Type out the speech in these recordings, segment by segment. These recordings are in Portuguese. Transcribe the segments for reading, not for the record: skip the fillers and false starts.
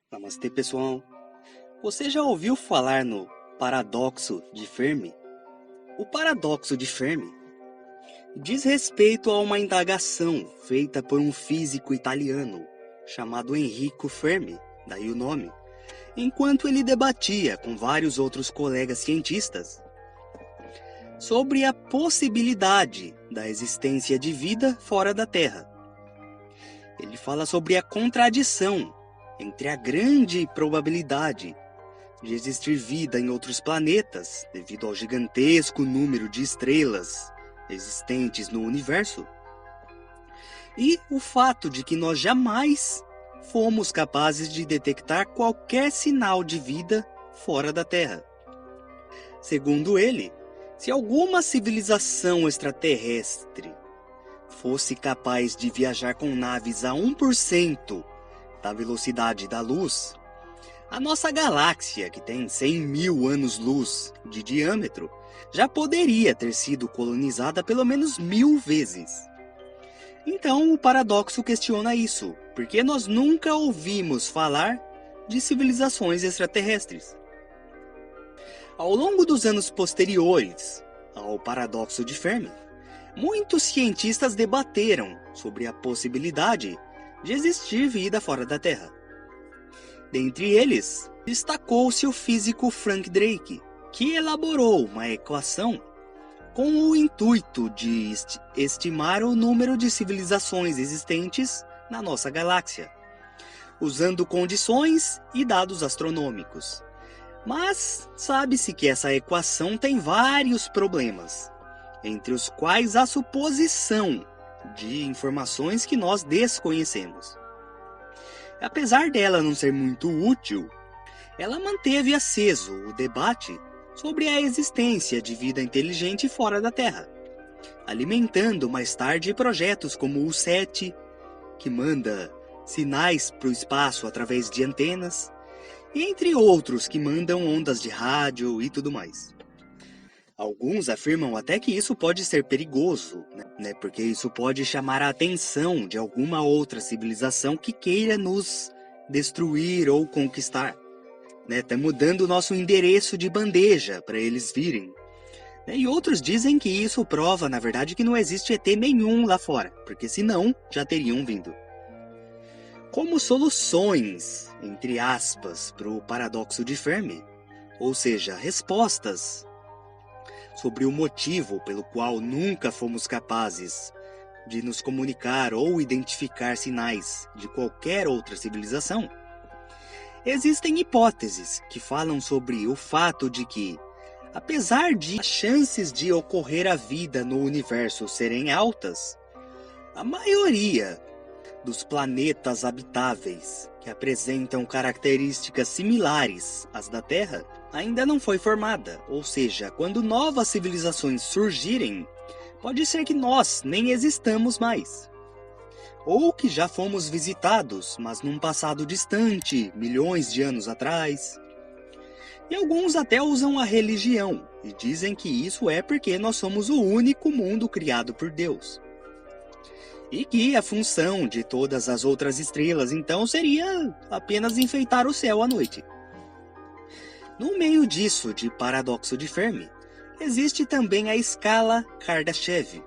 Namastê, pessoal. Você já ouviu falar no paradoxo de Fermi? O paradoxo de Fermi diz respeito a uma indagação feita por um físico italiano chamado Enrico Fermi, daí o nome, enquanto ele debatia com vários outros colegas cientistas sobre a possibilidade da existência de vida fora da Terra. Ele fala sobre a contradição entre a grande probabilidade de existir vida em outros planetas, devido ao gigantesco número de estrelas existentes no universo, e o fato de que nós jamais fomos capazes de detectar qualquer sinal de vida fora da Terra. Segundo ele, se alguma civilização extraterrestre fosse capaz de viajar com naves a 1% da velocidade da luz, a nossa galáxia, que tem 100 mil anos-luz de diâmetro, já poderia ter sido colonizada pelo menos 1000 vezes. Então o paradoxo questiona isso, porque nós nunca ouvimos falar de civilizações extraterrestres. Ao longo dos anos posteriores ao paradoxo de Fermi, muitos cientistas debateram sobre a possibilidade de existir vida fora da Terra. Dentre eles, destacou-se o físico Frank Drake, que elaborou uma equação com o intuito de estimar o número de civilizações existentes na nossa galáxia, usando condições e dados astronômicos. Mas sabe-se que essa equação tem vários problemas, entre os quais a suposição de informações que nós desconhecemos. Apesar dela não ser muito útil, ela manteve aceso o debate sobre a existência de vida inteligente fora da Terra, alimentando mais tarde projetos como o SETI, que manda sinais para o espaço através de antenas, e entre outros que mandam ondas de rádio e tudo mais. Alguns afirmam até que isso pode ser perigoso, né? Porque isso pode chamar a atenção de alguma outra civilização que queira nos destruir ou conquistar. Tá mudando o nosso endereço de bandeja para eles virem. E outros dizem que isso prova, na verdade, que não existe ET nenhum lá fora, porque senão já teriam vindo. Como soluções, entre aspas, para o paradoxo de Fermi, ou seja, respostas sobre o motivo pelo qual nunca fomos capazes de nos comunicar ou identificar sinais de qualquer outra civilização, existem hipóteses que falam sobre o fato de que, apesar de as chances de ocorrer a vida no universo serem altas, a maioria dos planetas habitáveis que apresentam características similares às da Terra ainda não foi formada, ou seja, quando novas civilizações surgirem, pode ser que nós nem existamos mais. Ou que já fomos visitados, mas num passado distante, milhões de anos atrás. E alguns até usam a religião, e dizem que isso é porque nós somos o único mundo criado por Deus. E que a função de todas as outras estrelas, então, seria apenas enfeitar o céu à noite. No meio disso, de paradoxo de Fermi, existe também a escala Kardashev,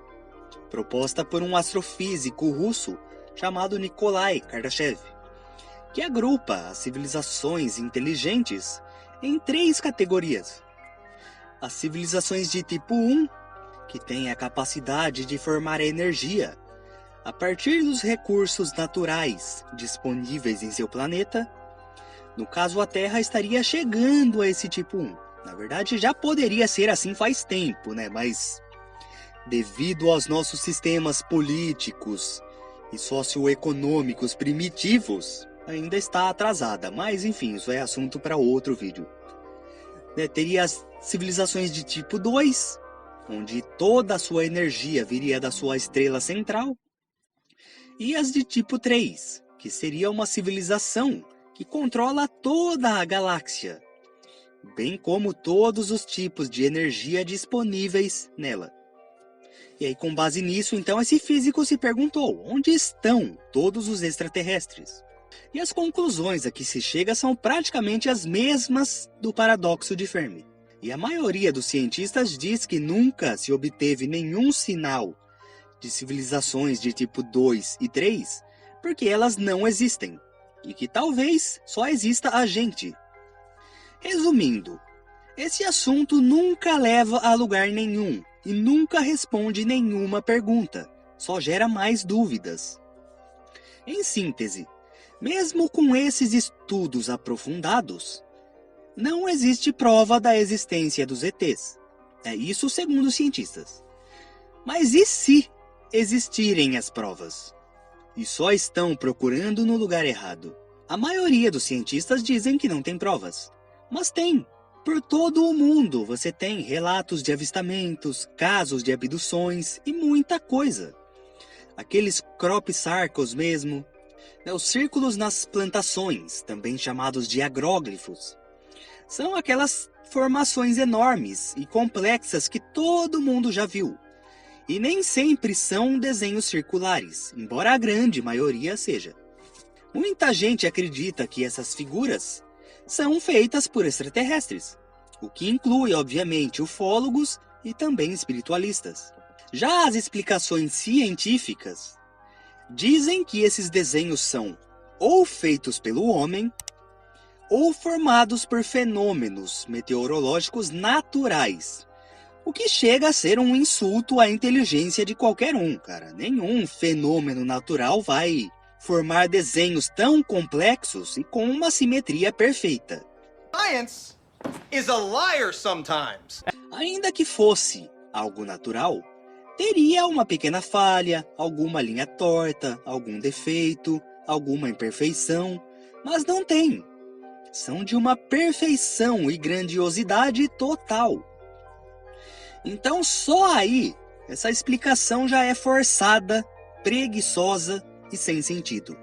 proposta por um astrofísico russo chamado Nikolai Kardashev, que agrupa as civilizações inteligentes em 3 categorias. As civilizações de tipo 1, que têm a capacidade de formar energia a partir dos recursos naturais disponíveis em seu planeta. No caso, a Terra estaria chegando a esse tipo 1. Na verdade, já poderia ser assim faz tempo, mas devido aos nossos sistemas políticos e socioeconômicos primitivos, ainda está atrasada. Mas, enfim, isso é assunto para outro vídeo. Teria as civilizações de tipo 2, onde toda a sua energia viria da sua estrela central. E as de tipo 3, que seria uma civilização que controla toda a galáxia, bem como todos os tipos de energia disponíveis nela. E aí, com base nisso, então, esse físico se perguntou: onde estão todos os extraterrestres? E as conclusões a que se chega são praticamente as mesmas do paradoxo de Fermi. E a maioria dos cientistas diz que nunca se obteve nenhum sinal de civilizações de tipo 2 e 3, porque elas não existem, e que talvez só exista a gente. Resumindo, esse assunto nunca leva a lugar nenhum, e nunca responde nenhuma pergunta, só gera mais dúvidas. Em síntese, mesmo com esses estudos aprofundados, não existe prova da existência dos ETs. É isso segundo os cientistas. Mas e se existirem as provas? E só estão procurando no lugar errado. A maioria dos cientistas dizem que não tem provas. Mas tem. Por todo o mundo você tem relatos de avistamentos, casos de abduções e muita coisa. Aqueles crop circles mesmo, os círculos nas plantações, também chamados de agróglifos, são aquelas formações enormes e complexas que todo mundo já viu. E nem sempre são desenhos circulares, embora a grande maioria seja. Muita gente acredita que essas figuras são feitas por extraterrestres, o que inclui, obviamente, ufólogos e também espiritualistas. Já as explicações científicas dizem que esses desenhos são ou feitos pelo homem, ou formados por fenômenos meteorológicos naturais, o que chega a ser um insulto à inteligência de qualquer um, cara. Nenhum fenômeno natural vai formar desenhos tão complexos e com uma simetria perfeita. Science is a liar sometimes. Ainda que fosse algo natural, teria uma pequena falha, alguma linha torta, algum defeito, alguma imperfeição, mas não tem. São de uma perfeição e grandiosidade total. Então só aí, essa explicação já é forçada, preguiçosa e sem sentido.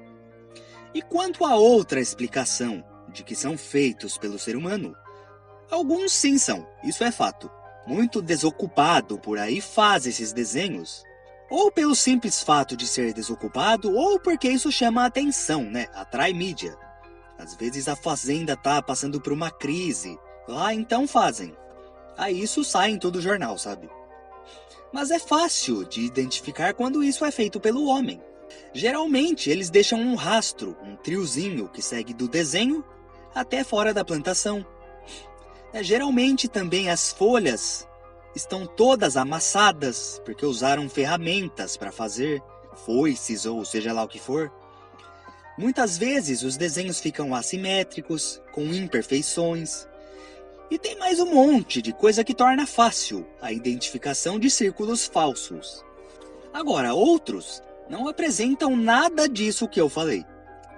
E quanto à outra explicação, de que são feitos pelo ser humano, alguns sim são, isso é fato. Muito desocupado por aí faz esses desenhos, ou pelo simples fato de ser desocupado, ou porque isso chama a atenção, né? Atrai mídia. Às vezes a fazenda tá passando por uma crise, lá então fazem. Aí isso sai em todo o jornal, sabe? Mas é fácil de identificar quando isso é feito pelo homem. Geralmente eles deixam um rastro, um triozinho que segue do desenho até fora da plantação. Geralmente também as folhas estão todas amassadas, porque usaram ferramentas para fazer, foices ou seja lá o que for. Muitas vezes os desenhos ficam assimétricos, com imperfeições. E tem mais um monte de coisa que torna fácil a identificação de círculos falsos. Agora, outros não apresentam nada disso que eu falei.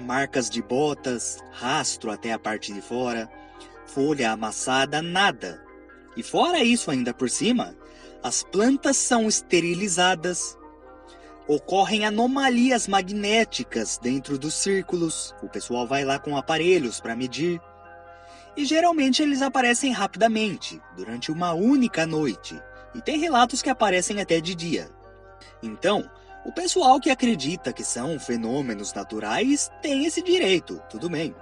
Marcas de botas, rastro até a parte de fora, folha amassada, nada. E fora isso ainda por cima, as plantas são esterilizadas, ocorrem anomalias magnéticas dentro dos círculos, o pessoal vai lá com aparelhos para medir, e geralmente eles aparecem rapidamente, durante uma única noite, e tem relatos que aparecem até de dia. Então, o pessoal que acredita que são fenômenos naturais tem esse direito, tudo bem.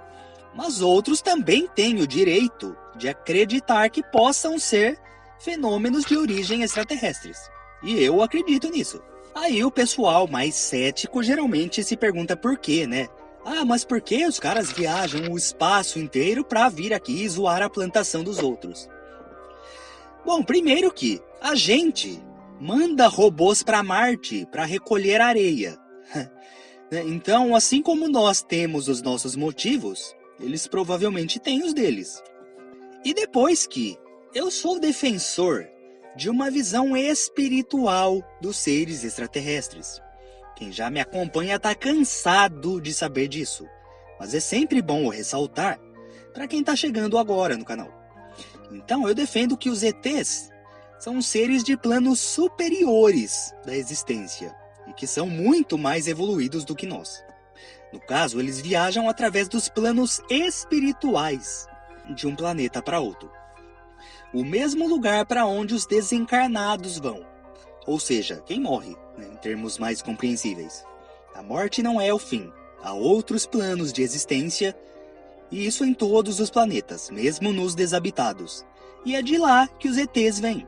Mas outros também têm o direito de acreditar que possam ser fenômenos de origem extraterrestres. E eu acredito nisso. Aí o pessoal mais cético geralmente se pergunta por quê, né? Ah, mas por que os caras viajam o espaço inteiro para vir aqui e zoar a plantação dos outros? Bom, primeiro que a gente manda robôs para Marte para recolher areia. Então, assim como nós temos os nossos motivos, eles provavelmente têm os deles. E depois que eu sou defensor de uma visão espiritual dos seres extraterrestres. Quem já me acompanha está cansado de saber disso, mas é sempre bom ressaltar para quem está chegando agora no canal. Então eu defendo que os ETs são seres de planos superiores da existência e que são muito mais evoluídos do que nós. No caso, eles viajam através dos planos espirituais de um planeta para outro. O mesmo lugar para onde os desencarnados vão. Ou seja, quem morre, né, em termos mais compreensíveis. A morte não é o fim, Há outros planos de existência, e isso em todos os planetas, mesmo nos desabitados. E é de lá que os ETs vêm.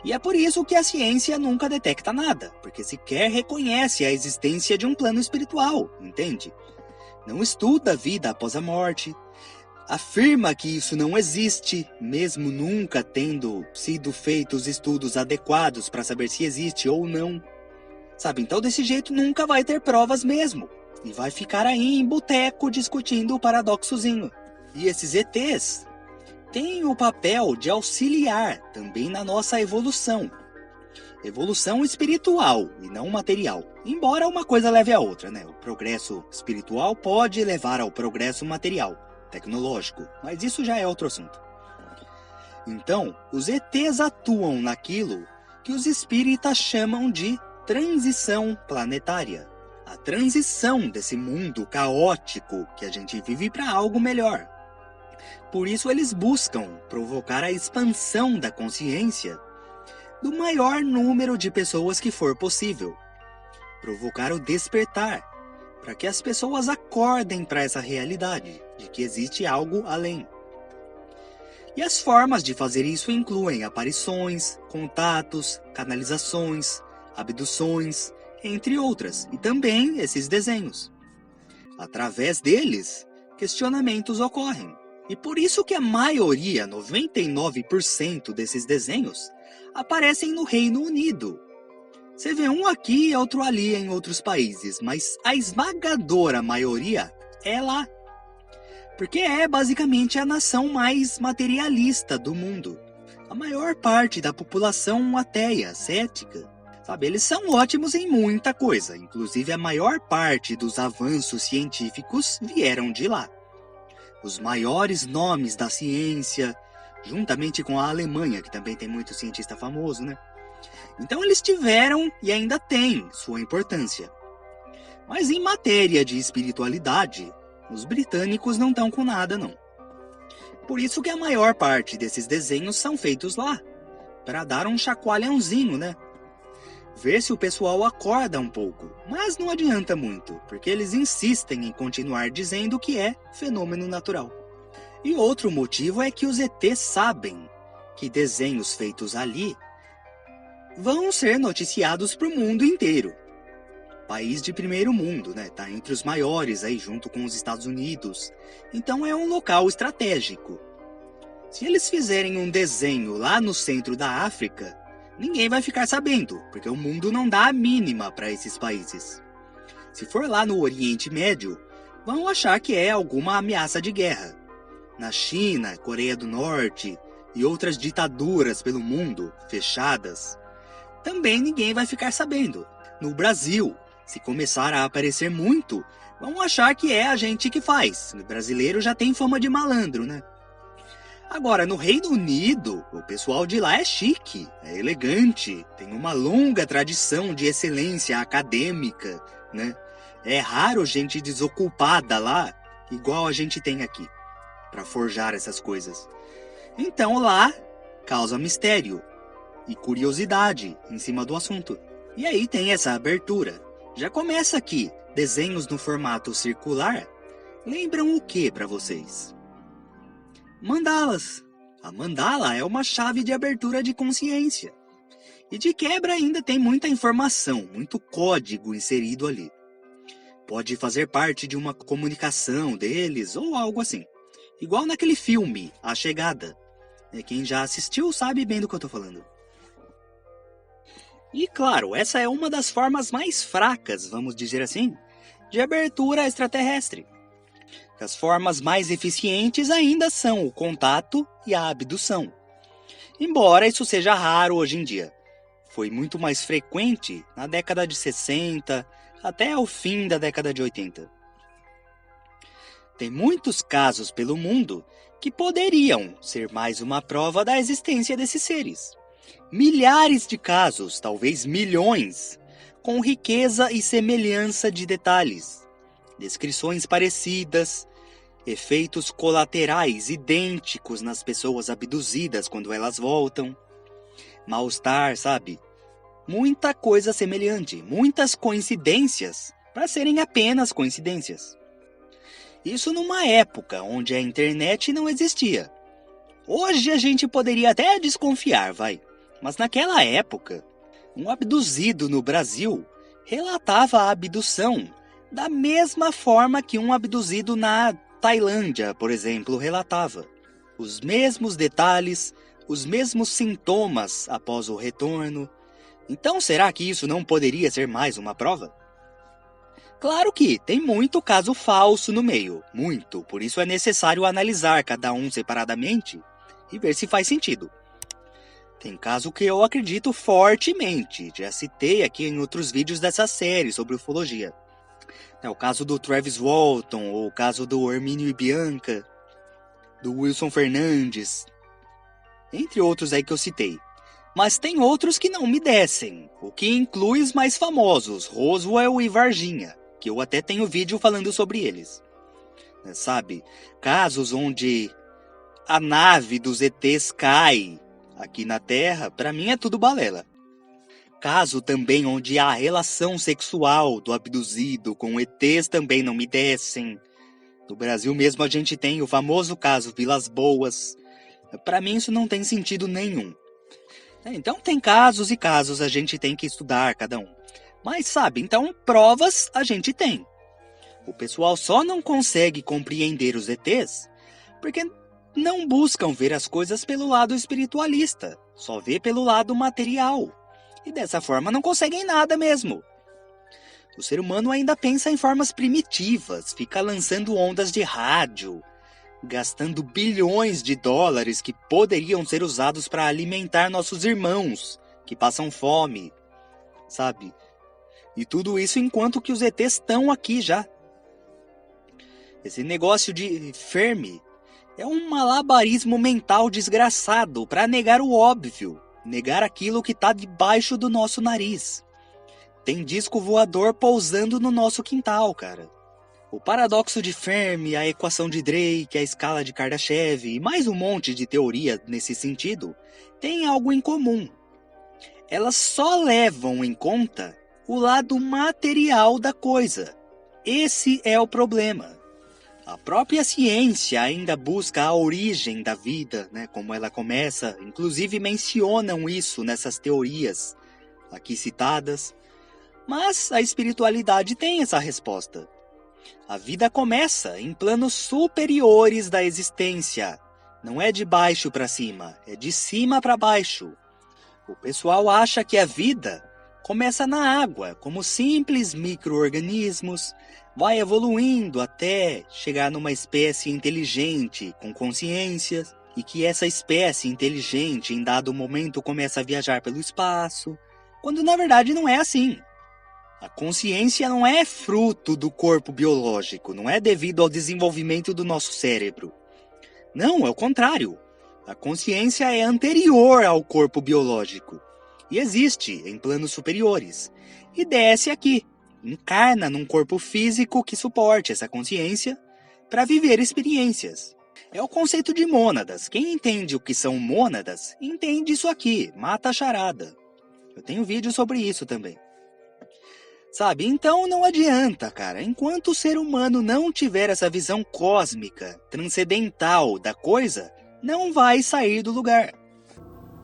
E é por isso que a ciência nunca detecta nada, porque sequer reconhece a existência de um plano espiritual, entende? Não estuda a vida após a morte, afirma que isso não existe, mesmo nunca tendo sido feitos estudos adequados para saber se existe ou não. Sabe, então desse jeito nunca vai ter provas mesmo, e vai ficar aí em boteco discutindo o paradoxozinho. E esses ETs têm o papel de auxiliar também na nossa evolução. Evolução espiritual e não material. Embora uma coisa leve a outra, né? O progresso espiritual pode levar ao progresso material, tecnológico, mas isso já é outro assunto. Então, os ETs atuam naquilo que os espíritas chamam de transição planetária. A transição desse mundo caótico que a gente vive para algo melhor. Por isso eles buscam provocar a expansão da consciência do maior número de pessoas que for possível. Provocar o despertar, para que as pessoas acordem para essa realidade de que existe algo além. E as formas de fazer isso incluem aparições, contatos, canalizações, abduções, entre outras, e também esses desenhos. Através deles, questionamentos ocorrem. E por isso que a maioria, 99% desses desenhos, aparecem no Reino Unido. Você vê um aqui e outro ali em outros países, mas a esmagadora maioria é lá. Porque é basicamente a nação mais materialista do mundo. A maior parte da população ateia, cética. Sabe, eles são ótimos em muita coisa, inclusive a maior parte dos avanços científicos vieram de lá. Os maiores nomes da ciência, juntamente com a Alemanha, que também tem muito cientista famoso, né? Então eles tiveram e ainda têm sua importância. Mas em matéria de espiritualidade, os britânicos não estão com nada, não. Por isso que a maior parte desses desenhos são feitos lá, para dar um chacoalhãozinho, né? Ver se o pessoal acorda um pouco, mas não adianta muito, porque eles insistem em continuar dizendo que é fenômeno natural. E outro motivo é que os ETs sabem que desenhos feitos ali vão ser noticiados para o mundo inteiro. País de primeiro mundo, né? Tá entre os maiores aí, junto com os Estados Unidos. Então é um local estratégico. Se eles fizerem um desenho lá no centro da África, ninguém vai ficar sabendo, porque o mundo não dá a mínima para esses países. Se for lá no Oriente Médio, vão achar que é alguma ameaça de guerra. Na China, Coreia do Norte e outras ditaduras pelo mundo, fechadas, também ninguém vai ficar sabendo. No Brasil, se começar a aparecer muito, vão achar que é a gente que faz. O brasileiro já tem fama de malandro, né? Agora, no Reino Unido, o pessoal de lá é chique, é elegante, tem uma longa tradição de excelência acadêmica, né? É raro gente desocupada lá, igual a gente tem aqui, para forjar essas coisas. Então lá, causa mistério e curiosidade em cima do assunto. E aí tem essa abertura. Já começa aqui, desenhos no formato circular, lembram o que para vocês? Mandalas. A mandala é uma chave de abertura de consciência. E de quebra ainda tem muita informação, muito código inserido ali. Pode fazer parte de uma comunicação deles ou algo assim. Igual naquele filme, A Chegada. Quem já assistiu sabe bem do que eu estou falando. E claro, essa é uma das formas mais fracas, vamos dizer assim, de abertura extraterrestre. As formas mais eficientes ainda são o contato e a abdução. Embora isso seja raro hoje em dia. Foi muito mais frequente na década de 60 até o fim da década de 80. Tem muitos casos pelo mundo que poderiam ser mais uma prova da existência desses seres. Milhares de casos, talvez milhões, com riqueza e semelhança de detalhes, descrições parecidas, efeitos colaterais idênticos nas pessoas abduzidas quando elas voltam, mal-estar, sabe? Muita coisa semelhante, muitas coincidências para serem apenas coincidências. Isso numa época onde a internet não existia. Hoje a gente poderia até desconfiar, mas naquela época, um abduzido no Brasil relatava a abdução da mesma forma que um abduzido na Tailândia, por exemplo, relatava. Os mesmos detalhes, os mesmos sintomas após o retorno. Então, será que isso não poderia ser mais uma prova? Claro que tem muito caso falso no meio, muito, por isso é necessário analisar cada um separadamente e ver se faz sentido. Tem caso que eu acredito fortemente, já citei aqui em outros vídeos dessa série sobre ufologia. É o caso do Travis Walton, ou o caso do Hermínio e Bianca, do Wilson Fernandes, entre outros aí que eu citei. Mas tem outros que não me descem, o que inclui os mais famosos, Roswell e Varginha, que eu até tenho vídeo falando sobre eles. Sabe, casos onde a nave dos ETs cai aqui na Terra, pra mim é tudo balela. Caso também onde a relação sexual do abduzido com ETs também não me descem. No Brasil mesmo a gente tem o famoso caso Vilas Boas. Pra mim isso não tem sentido nenhum. Então tem casos e casos, a gente tem que estudar cada um. Mas sabe, então provas a gente tem. O pessoal só não consegue compreender os ETs porque não buscam ver as coisas pelo lado espiritualista, só vê pelo lado material. E dessa forma não conseguem nada mesmo. O ser humano ainda pensa em formas primitivas, fica lançando ondas de rádio, gastando bilhões de dólares que poderiam ser usados para alimentar nossos irmãos, que passam fome, sabe? E tudo isso enquanto que os ETs estão aqui já. Esse negócio de Fermi é um malabarismo mental desgraçado para negar o óbvio, negar aquilo que está debaixo do nosso nariz. Tem disco voador pousando no nosso quintal, cara. O paradoxo de Fermi, a equação de Drake, a escala de Kardashev e mais um monte de teoria nesse sentido, têm algo em comum. Elas só levam em conta o lado material da coisa. Esse é o problema. A própria ciência ainda busca a origem da vida, como ela começa, inclusive mencionam isso nessas teorias aqui citadas. Mas a espiritualidade tem essa resposta. A vida começa em planos superiores da existência. Não é de baixo para cima, é de cima para baixo. O pessoal acha que a vida começa na água, como simples micro-organismos, vai evoluindo até chegar numa espécie inteligente, com consciência, e que essa espécie inteligente em dado momento começa a viajar pelo espaço, quando na verdade não é assim. A consciência não é fruto do corpo biológico, não é devido ao desenvolvimento do nosso cérebro. Não, é o contrário. A consciência é anterior ao corpo biológico e existe em planos superiores. E desce aqui, encarna num corpo físico que suporte essa consciência para viver experiências. É o conceito de mônadas. Quem entende o que são mônadas, entende isso aqui, mata a charada. Eu tenho vídeo sobre isso também. Sabe, então não adianta, cara. Enquanto o ser humano não tiver essa visão cósmica, transcendental da coisa, não vai sair do lugar.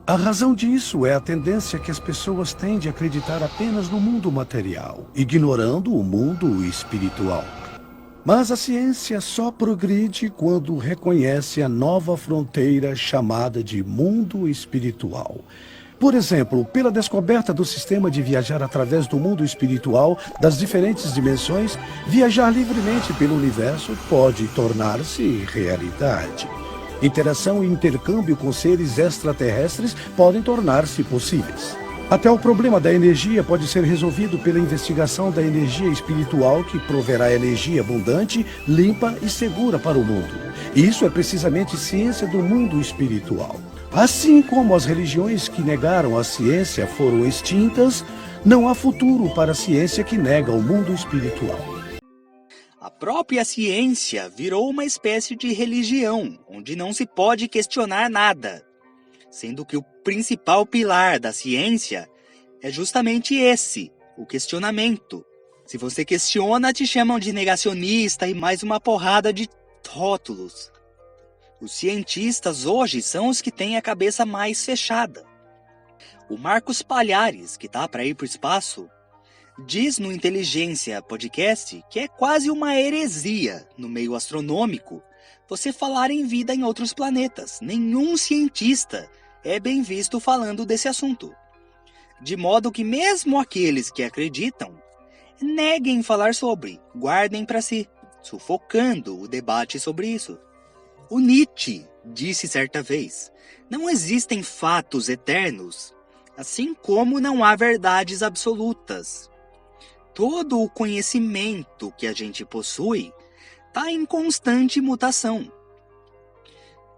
A razão disso é a tendência que as pessoas têm de acreditar apenas no mundo material, ignorando o mundo espiritual. Mas a ciência só progride quando reconhece a nova fronteira chamada de mundo espiritual. Por exemplo, pela descoberta do sistema de viajar através do mundo espiritual das diferentes dimensões, viajar livremente pelo universo pode tornar-se realidade. Interação e intercâmbio com seres extraterrestres podem tornar-se possíveis. Até o problema da energia pode ser resolvido pela investigação da energia espiritual que proverá energia abundante, limpa e segura para o mundo. Isso é precisamente ciência do mundo espiritual. Assim como as religiões que negaram a ciência foram extintas, não há futuro para a ciência que nega o mundo espiritual. A própria ciência virou uma espécie de religião, onde não se pode questionar nada, sendo que o principal pilar da ciência é justamente esse, o questionamento. Se você questiona, te chamam de negacionista e mais uma porrada de rótulos. Os cientistas hoje são os que têm a cabeça mais fechada. O Marcos Palhares, que tá para ir para o espaço, diz no Inteligência Podcast que é quase uma heresia no meio astronômico você falar em vida em outros planetas. Nenhum cientista é bem visto falando desse assunto. De modo que mesmo aqueles que acreditam neguem falar sobre, guardem para si, sufocando o debate sobre isso. O Nietzsche disse certa vez: não existem fatos eternos, assim como não há verdades absolutas. Todo o conhecimento que a gente possui está em constante mutação.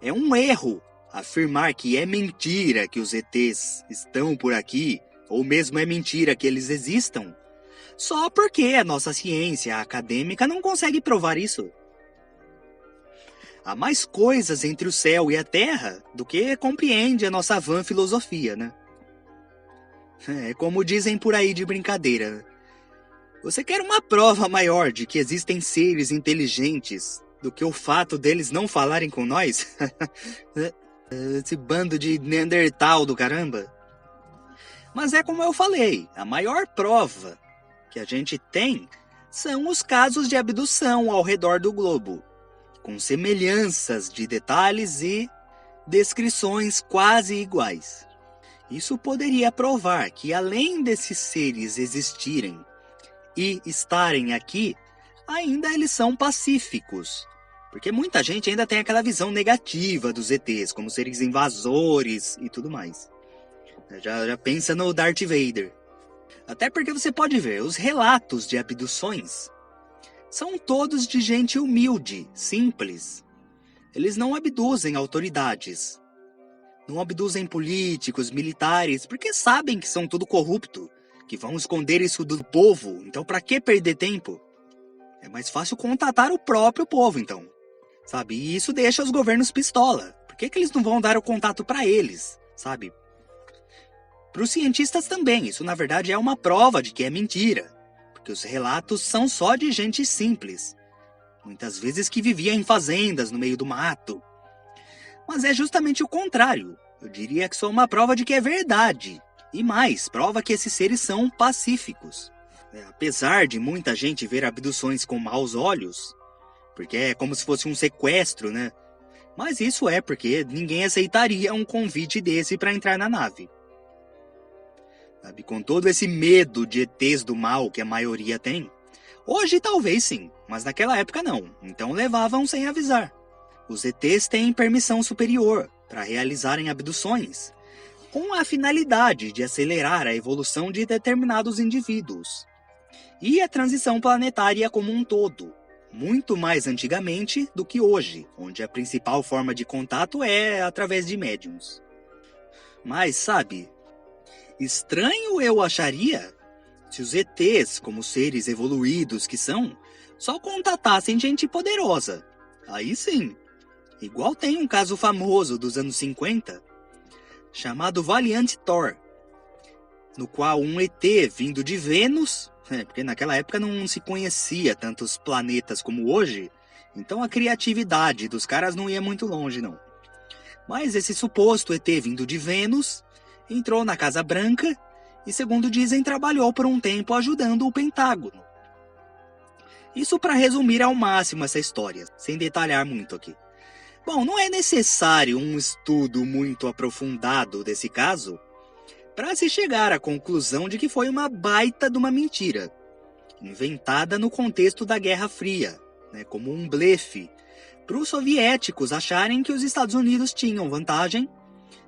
É um erro afirmar que é mentira que os ETs estão por aqui, ou mesmo é mentira que eles existam, só porque a nossa ciência acadêmica não consegue provar isso. Há mais coisas entre o céu e a terra do que compreende a nossa vã filosofia, né? É como dizem por aí de brincadeira. Você quer uma prova maior de que existem seres inteligentes do que o fato deles não falarem com nós? Esse bando de Neandertal do caramba. Mas é como eu falei, a maior prova que a gente tem são os casos de abdução ao redor do globo, com semelhanças de detalhes e descrições quase iguais. Isso poderia provar que, além desses seres existirem e estarem aqui, ainda eles são pacíficos. Porque muita gente ainda tem aquela visão negativa dos ETs, como seres invasores e tudo mais. Já pensa no Darth Vader. Até porque você pode ver, os relatos de abduções são todos de gente humilde, simples. Eles não abduzem autoridades. Não abduzem políticos, militares, porque sabem que são tudo corrupto, que vão esconder isso do povo. Então, para que perder tempo? É mais fácil contatar o próprio povo, então. Sabe? E isso deixa os governos pistola. Por que eles não vão dar o contato para eles? Sabe? Para os cientistas também, isso na verdade é uma prova de que é mentira. Porque os relatos são só de gente simples. Muitas vezes que vivia em fazendas, no meio do mato. Mas é justamente o contrário. Eu diria que só uma prova de que é verdade. E mais, prova que esses seres são pacíficos. Apesar de muita gente ver abduções com maus olhos, porque é como se fosse um sequestro, né? Mas isso é porque ninguém aceitaria um convite desse para entrar na nave. Sabe, com todo esse medo de ETs do mal que a maioria tem, hoje talvez sim, mas naquela época não, então levavam sem avisar. Os ETs têm permissão superior para realizarem abduções, com a finalidade de acelerar a evolução de determinados indivíduos e a transição planetária como um todo, muito mais antigamente do que hoje, onde a principal forma de contato é através de médiums. Mas, sabe, estranho eu acharia se os ETs, como seres evoluídos que são, só contatassem gente poderosa. Aí sim. Igual tem um caso famoso dos anos 50, chamado Valiant Thor, no qual um ET vindo de Vênus, porque naquela época não se conhecia tantos planetas como hoje, então a criatividade dos caras não ia muito longe não. Mas esse suposto ET vindo de Vênus entrou na Casa Branca e, segundo dizem, trabalhou por um tempo ajudando o Pentágono. Isso para resumir ao máximo essa história, sem detalhar muito aqui. Bom, não é necessário um estudo muito aprofundado desse caso para se chegar à conclusão de que foi uma baita de uma mentira, inventada no contexto da Guerra Fria, como um blefe, para os soviéticos acharem que os Estados Unidos tinham vantagem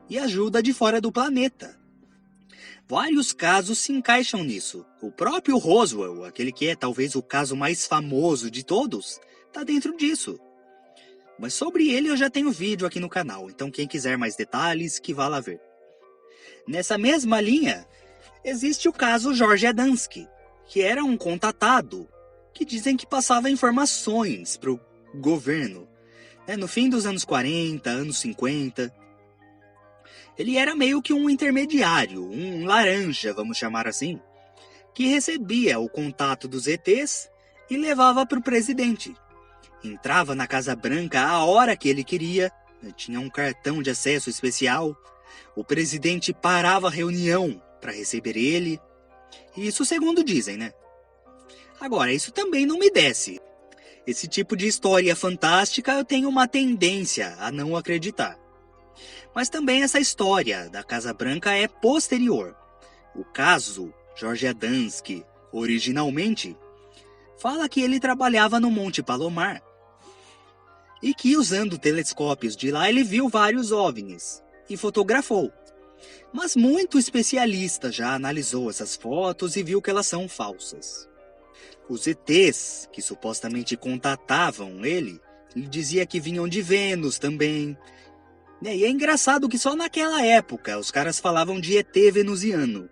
e ajuda de fora do planeta. Vários casos se encaixam nisso. O próprio Roswell, aquele que é talvez o caso mais famoso de todos, está dentro disso. Mas sobre ele eu já tenho vídeo aqui no canal, então quem quiser mais detalhes, que vá lá ver. Nessa mesma linha, existe o caso George Adamski, que era um contatado, que dizem que passava informações para o governo, no fim dos anos 40, anos 50. Ele era meio que um intermediário, um laranja, vamos chamar assim, que recebia o contato dos ETs e levava para o presidente. Entrava na Casa Branca a hora que ele queria, tinha um cartão de acesso especial, o presidente parava a reunião para receber ele, isso segundo dizem, né? Agora, isso também não me desce. Esse tipo de história fantástica eu tenho uma tendência a não acreditar. Mas também essa história da Casa Branca é posterior. O caso George Adamski, originalmente, fala que ele trabalhava no Monte Palomar e que usando telescópios de lá ele viu vários OVNIs e fotografou. Mas muito especialista já analisou essas fotos e viu que elas são falsas. Os ETs, que supostamente contatavam ele dizia que vinham de Vênus também. E é engraçado que só naquela época os caras falavam de ET venusiano.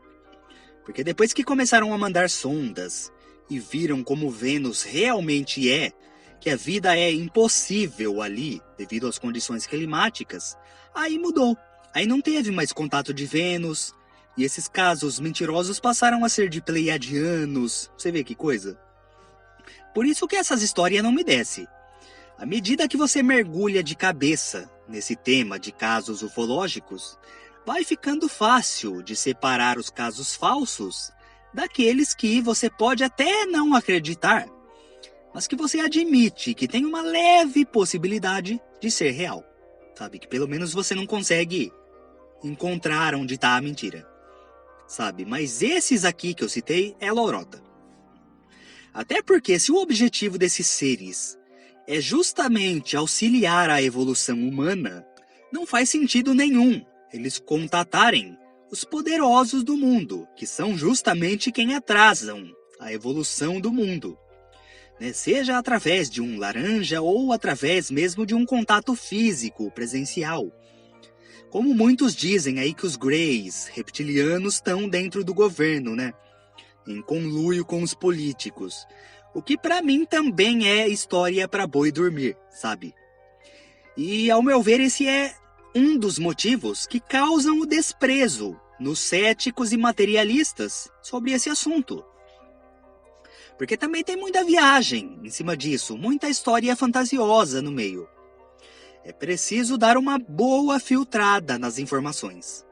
Porque depois que começaram a mandar sondas e viram como Vênus realmente é, que a vida é impossível ali devido às condições climáticas, aí mudou. Aí não teve mais contato de Vênus, e esses casos mentirosos passaram a ser de pleiadianos. Você vê que coisa? Por isso que essas histórias não me descem. À medida que você mergulha de cabeça nesse tema de casos ufológicos, vai ficando fácil de separar os casos falsos daqueles que você pode até não acreditar, mas que você admite que tem uma leve possibilidade de ser real. Sabe? Que pelo menos você não consegue encontrar onde está a mentira. Sabe? Mas esses aqui que eu citei é lorota. Até porque se o objetivo desses seres é justamente auxiliar a evolução humana, não faz sentido nenhum eles contatarem os poderosos do mundo, que são justamente quem atrasam a evolução do mundo. Seja através de um laranja ou através mesmo de um contato físico, presencial. Como muitos dizem aí que os Greys, reptilianos, estão dentro do governo, em conluio com os políticos. O que pra mim também é história pra boi dormir, sabe? E ao meu ver esse é um dos motivos que causam o desprezo nos céticos e materialistas sobre esse assunto. Porque também tem muita viagem em cima disso, muita história fantasiosa no meio. É preciso dar uma boa filtrada nas informações.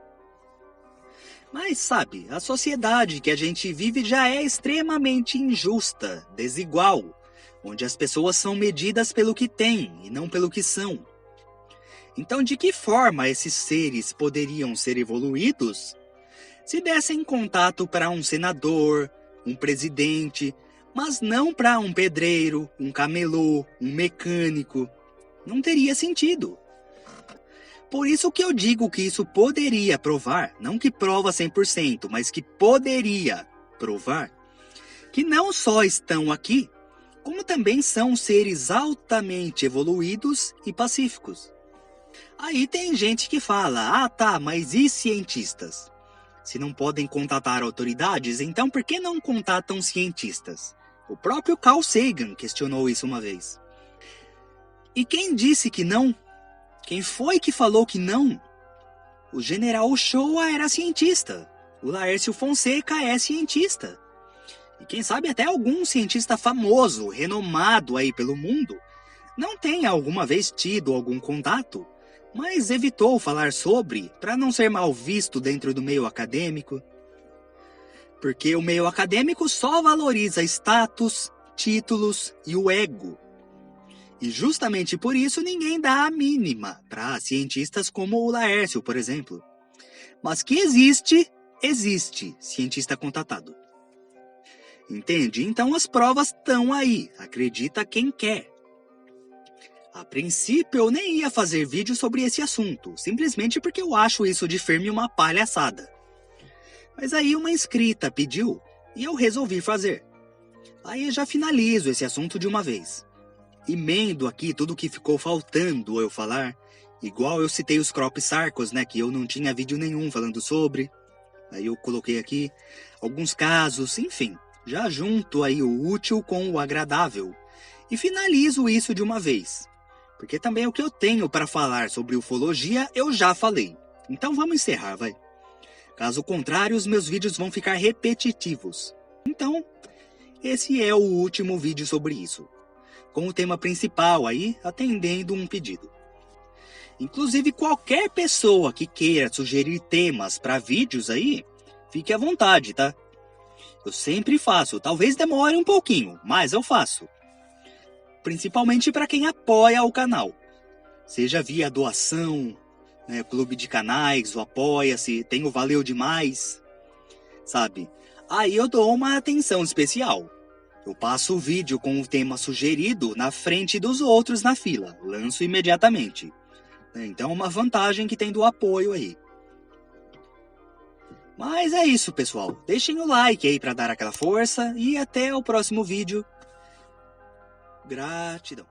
Mas sabe, a sociedade que a gente vive já é extremamente injusta, desigual, onde as pessoas são medidas pelo que têm e não pelo que são. Então de que forma esses seres poderiam ser evoluídos se dessem contato para um senador, um presidente, mas não para um pedreiro, um camelô, um mecânico? Não teria sentido. Por isso que eu digo que isso poderia provar, não que prova 100%, mas que poderia provar, que não só estão aqui, como também são seres altamente evoluídos e pacíficos. Aí tem gente que fala, tá, mas e cientistas? Se não podem contatar autoridades, então por que não contatam cientistas? O próprio Carl Sagan questionou isso uma vez. E quem disse que não? Quem foi que falou que não? O General Ochoa era cientista. O Laércio Fonseca é cientista. E quem sabe até algum cientista famoso, renomado aí pelo mundo, não tenha alguma vez tido algum contato, mas evitou falar sobre para não ser mal visto dentro do meio acadêmico. Porque o meio acadêmico só valoriza status, títulos e o ego. E justamente por isso ninguém dá a mínima para cientistas como o Laércio, por exemplo. Mas que existe cientista contatado. Entende? Então as provas estão aí, acredita quem quer. A princípio eu nem ia fazer vídeo sobre esse assunto, simplesmente porque eu acho isso de Fermi uma palhaçada. Mas aí uma inscrita pediu e eu resolvi fazer. Aí eu já finalizo esse assunto de uma vez. Emendo aqui tudo o que ficou faltando eu falar, igual eu citei os crop circles, que eu não tinha vídeo nenhum falando sobre. Aí eu coloquei aqui alguns casos, enfim, já junto aí o útil com o agradável. E finalizo isso de uma vez, porque também o que eu tenho para falar sobre ufologia eu já falei. Então vamos encerrar, vai. Caso contrário, os meus vídeos vão ficar repetitivos. Então, esse é o último vídeo sobre isso, com o tema principal aí, atendendo um pedido. Inclusive, qualquer pessoa que queira sugerir temas para vídeos aí, fique à vontade, tá? Eu sempre faço, talvez demore um pouquinho, mas eu faço. Principalmente para quem apoia o canal. Seja via doação, né, clube de canais, o apoia-se, tem o valeu demais, sabe? Aí eu dou uma atenção especial. Eu passo o vídeo com o tema sugerido na frente dos outros na fila, lanço imediatamente. Então é uma vantagem que tem do apoio aí. Mas é isso, pessoal. Deixem o like aí para dar aquela força e até o próximo vídeo. Gratidão.